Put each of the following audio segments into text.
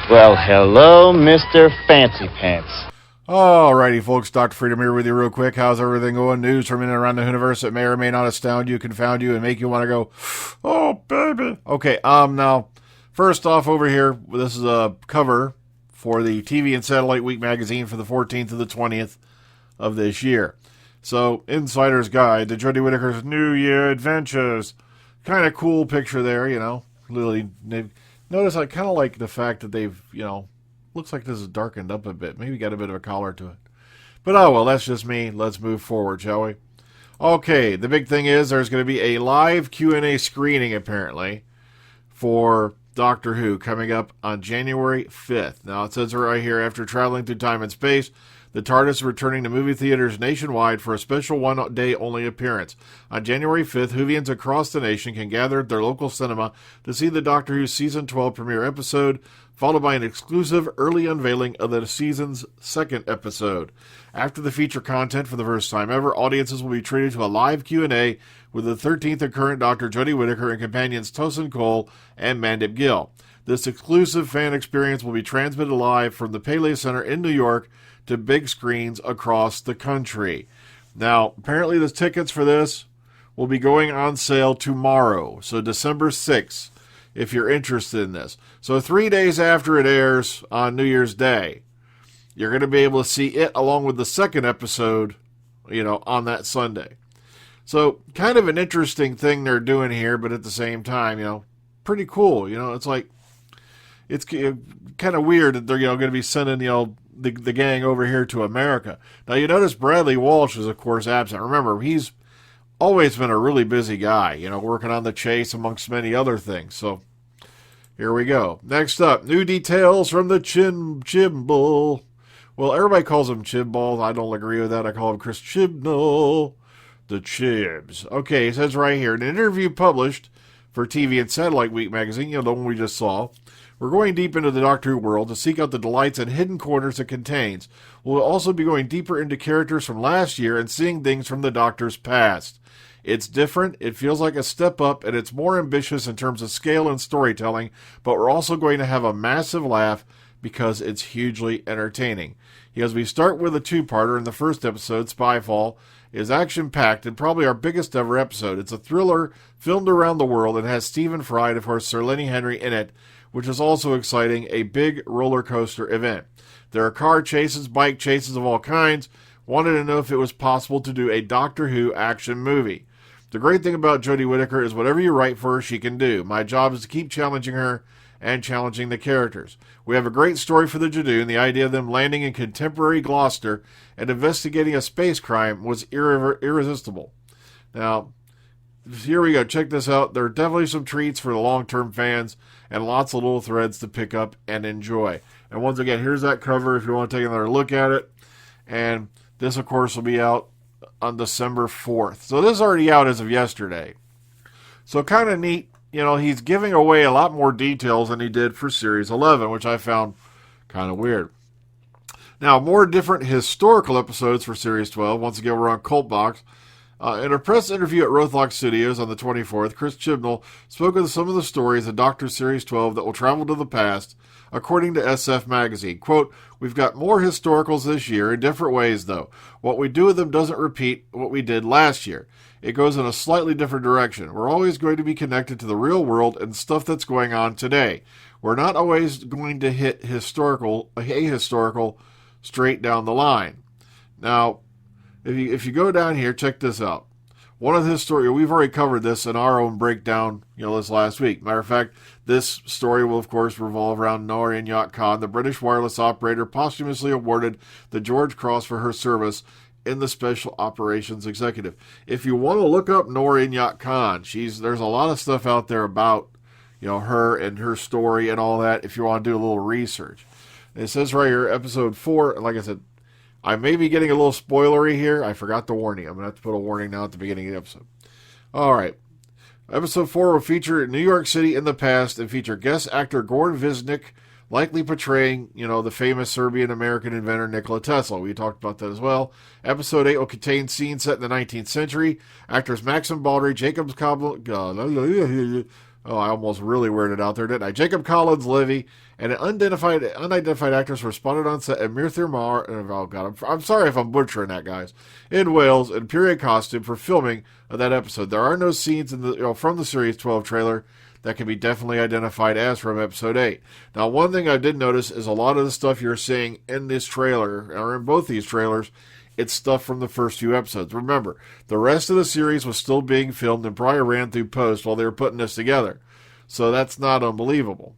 Well, hello, Mr. Fancy Pants. Alrighty, folks, Dr. Freedom here with you real quick. How's everything going? News from in and around the universe that may or may not astound you, confound you, and make you want to go, oh, baby. Okay, now, first off over here, this is a cover for the TV and Satellite Week magazine for the 14th to the 20th of this year. So, Insider's Guide to Jodie Whittaker's New Year Adventures. Kind of cool picture there, you know. Really, notice I kind of like the fact that they've, you know, looks like this is darkened up a bit. Maybe got a bit of a color to it. But oh well, that's just me. Let's move forward, shall we? Okay, the big thing is there's going to be a live Q&A screening, apparently, for Doctor Who coming up on January 5th. Now, it says right here, after traveling through time and space, the TARDIS is returning to movie theaters nationwide for a special one-day-only appearance. On January 5th, Whovians across the nation can gather at their local cinema to see the Doctor Who Season 12 premiere episode, followed by an exclusive early unveiling of the season's second episode. After the feature content for the first time ever, audiences will be treated to a live Q&A with the 13th and current Doctor Jodie Whittaker and companions Tosin Cole and Mandip Gill. This exclusive fan experience will be transmitted live from the Pele Center in New York to big screens across the country. Now, apparently the tickets for this will be going on sale tomorrow, so December 6th, if you're interested in this. So 3 days after it airs on New Year's Day, you're going to be able to see it along with the second episode, you know, on that Sunday. So kind of an interesting thing they're doing here, but at the same time, you know, pretty cool. You know, it's like, it's kind of weird that they're, you know, going to be sending, you know, the gang over here to America. Now, you notice Bradley Walsh is, of course, absent. Remember, he's always been a really busy guy, you know, working on The Chase amongst many other things. So, here we go. Next up, new details from the Chibnall. Well, everybody calls him Chibnall. I don't agree with that. I call him Chris Chibnall. The Chibs. Okay, it says right here, in an interview published for TV and Satellite Week magazine, you know, the one we just saw, we're going deep into the Doctor Who world to seek out the delights and hidden corners it contains. We'll also be going deeper into characters from last year and seeing things from the Doctor's past. It's different, it feels like a step up, and it's more ambitious in terms of scale and storytelling, but we're also going to have a massive laugh because it's hugely entertaining. As we start with a two-parter in the first episode, Spyfall, is action-packed and probably our biggest ever episode. It's a thriller filmed around the world and has Stephen Fry and, of course, Sir Lenny Henry in it, which is also exciting, a big roller coaster event. There are car chases, bike chases of all kinds. Wanted to know if it was possible to do a Doctor Who action movie. The great thing about Jodie Whittaker is whatever you write for her, she can do. My job is to keep challenging her and challenging the characters. We have a great story for the Jadoon. The idea of them landing in contemporary Gloucester and investigating a space crime was irresistible. Now, here we go. Check this out. There are definitely some treats for the long-term fans and lots of little threads to pick up and enjoy. And once again, here's that cover if you want to take another look at it. And this, of course, will be out on December 4th. So this is already out as of yesterday. So kind of neat. You know, he's giving away a lot more details than he did for Series 11, which I found kind of weird. Now, more different historical episodes for Series 12. Once again, we're on Cult Box. In a press interview at Rothlock Studios on the 24th, Chris Chibnall spoke of some of the stories of Doctor Series 12 that will travel to the past, according to SF Magazine. Quote, we've got more historicals this year in different ways, though. What we do with them doesn't repeat what we did last year. It goes in a slightly different direction. We're always going to be connected to the real world and stuff that's going on today. We're not always going to hit ahistorical straight down the line. Now, if you go down here, check this out. One of his stories, we've already covered this in our own breakdown, this last week. Matter of fact, this story will, of course, revolve around Noor Inayat Khan, the British wireless operator posthumously awarded the George Cross for her service in the Special Operations Executive. If you want to look up Noor Inayat Khan, there's a lot of stuff out there about, her and her story and all that, if you want to do a little research. And it says right here, episode 4, like I said, I may be getting a little spoilery here. I forgot to warn you. I'm going to have to put a warning now at the beginning of the episode. All right. Episode 4 will feature New York City in the past and feature guest actor Goran Visnik, likely portraying, the famous Serbian-American inventor Nikola Tesla. We talked about that as well. Episode 8 will contain scenes set in the 19th century. Actors Maxim Baldry, Jacob Coblin, Oh, I almost really weirded out there, didn't I? Jacob Collins Livy and an unidentified actress were spotted on set at Merthyr Mawr. Oh, God, I'm sorry if I'm butchering that, guys. In Wales, in period costume for filming of that episode. There are no scenes in the from the Series 12 trailer that can be definitely identified as from Episode 8. Now, one thing I did notice is a lot of the stuff you're seeing in this trailer, or in both these trailers, it's stuff from the first few episodes. Remember, the rest of the series was still being filmed and probably ran through post while they were putting this together. So that's not unbelievable.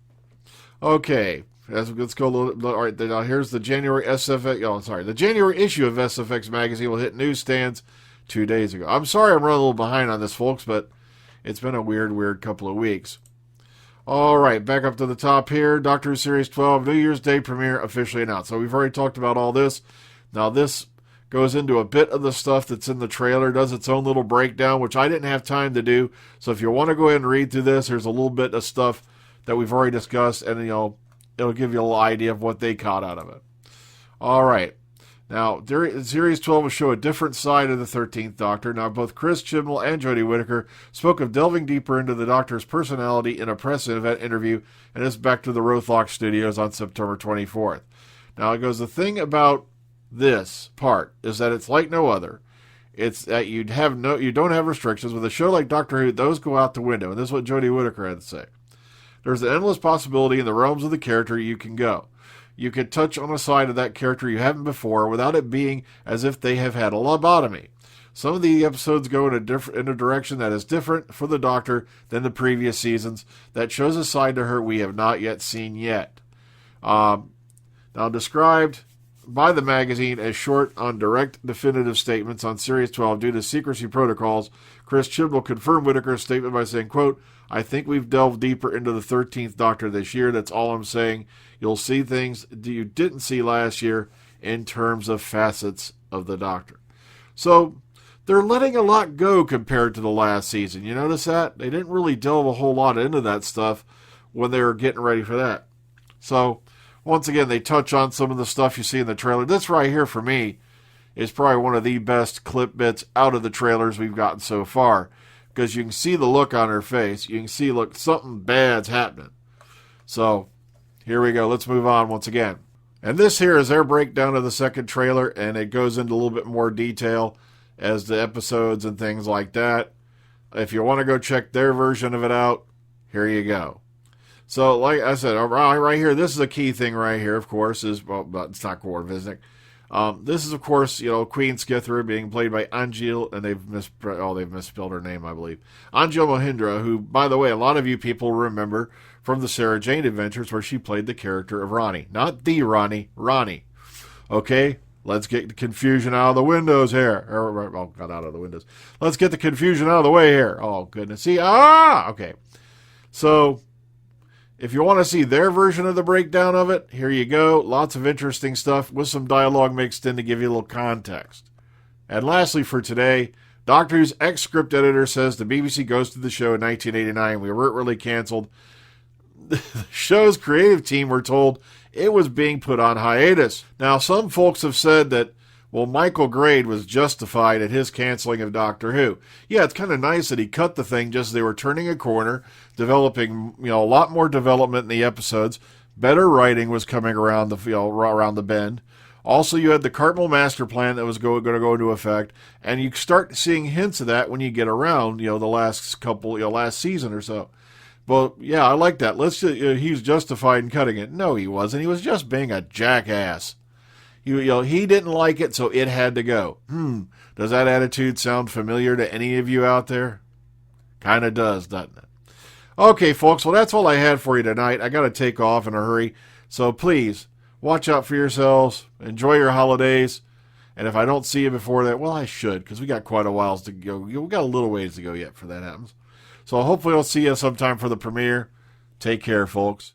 Okay, let's go a little. All right, now here's the January SFX. Oh, sorry, the January issue of SFX magazine will hit newsstands 2 days ago. I'm sorry I'm running a little behind on this, folks, but it's been a weird couple of weeks. All right, back up to the top here. Doctor Who Series 12 New Year's Day premiere officially announced. So we've already talked about all this. Now this goes into a bit of the stuff that's in the trailer, does its own little breakdown, which I didn't have time to do. So if you want to go ahead and read through this, there's a little bit of stuff that we've already discussed, and it'll give you a little idea of what they caught out of it. All right. Now, Series 12 will show a different side of the 13th Doctor. Now, both Chris Chibnall and Jodie Whittaker spoke of delving deeper into the Doctor's personality in a press event interview, and this back to the Rothlock Studios on September 24th. Now, it goes, the thing about this part is that it's like no other. It's that you don't have restrictions. With a show like Doctor Who, those go out the window, and this is what Jodie Whittaker had to say. There's an endless possibility in the realms of the character you can go. You can touch on a side of that character you haven't before without it being as if they have had a lobotomy. Some of the episodes go in a direction that is different for the Doctor than the previous seasons. That shows a side to her we have not yet seen yet. Now described by the magazine as short on direct definitive statements on Series 12 due to secrecy protocols, Chris Chibnall confirmed Whittaker's statement by saying, quote, I think we've delved deeper into the 13th Doctor this year. That's all I'm saying. You'll see things you didn't see last year in terms of facets of the Doctor. So they're letting a lot go compared to the last season. You notice that? They didn't really delve a whole lot into that stuff when they were getting ready for that. So once again, they touch on some of the stuff you see in the trailer. This right here, for me, is probably one of the best clip bits out of the trailers we've gotten so far. Because you can see the look on her face. You can see, look, something bad's happening. So, here we go. Let's move on once again. And this here is their breakdown of the second trailer, and it goes into a little bit more detail as the episodes and things like that. If you want to go check their version of it out, here you go. So, like I said, right here, this is a key thing right here, of course, is, well, but it's not Gordon Visnick. This is, of course, Queen Skithra being played by Anjil, and they've misspelled her name, I believe. Anjil Mohindra, who, by the way, a lot of you people remember from the Sarah Jane Adventures, where she played the character of Ronnie. Not the Ronnie, Ronnie. Okay, let's get the confusion out of the windows here. Not out of the windows. Let's get the confusion out of the way here. Oh, goodness. See, okay. So, if you want to see their version of the breakdown of it, here you go. Lots of interesting stuff with some dialogue mixed in to give you a little context. And lastly for today, Doctor Who's ex-script editor says the BBC ghosted the show in 1989. We weren't really canceled. The show's creative team were told it was being put on hiatus. Now, some folks have said that, well, Michael Grade was justified at his canceling of Doctor Who. Yeah, it's kind of nice that he cut the thing just as they were turning a corner, developing, a lot more development in the episodes. Better writing was coming around around the bend. Also, you had the Cartmel master plan that was going to go into effect, and you start seeing hints of that when you get around, the last season or so. Well, yeah, I like that. He's justified in cutting it. No, he wasn't. He was just being a jackass. He didn't like it, so it had to go. Does that attitude sound familiar to any of you out there? Kind of does, doesn't it? Okay, folks, well, that's all I had for you tonight. I got to take off in a hurry, so please, watch out for yourselves. Enjoy your holidays. And if I don't see you before that, well, I should, because we got quite a while to go. We got a little ways to go yet for that happens. So hopefully I'll see you sometime for the premiere. Take care, folks.